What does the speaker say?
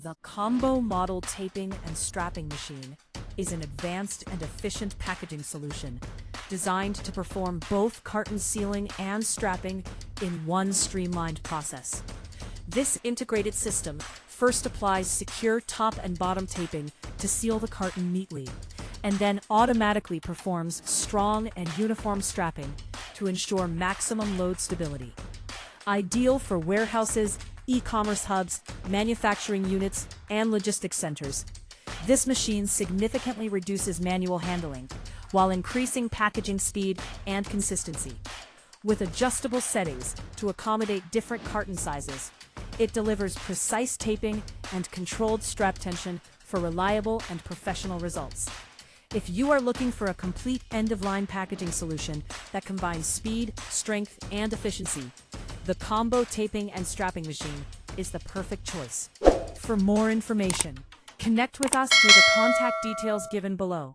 The combo model taping and strapping machine is an advanced and efficient packaging solution designed to perform both carton sealing and strapping in one streamlined process. This integrated system first applies secure top and bottom taping to seal the carton neatly, and then automatically performs strong and uniform strapping to ensure maximum load stability. Ideal for warehouses, e-commerce hubs, manufacturing units, and logistics centers, this machine significantly reduces manual handling while increasing packaging speed and consistency. With adjustable settings to accommodate different carton sizes, it delivers precise taping and controlled strap tension for reliable and professional results. If you are looking for a complete end-of-line packaging solution that combines speed, strength, and efficiency, the combo taping and strapping machine is the perfect choice. For more information, connect with us through the contact details given below.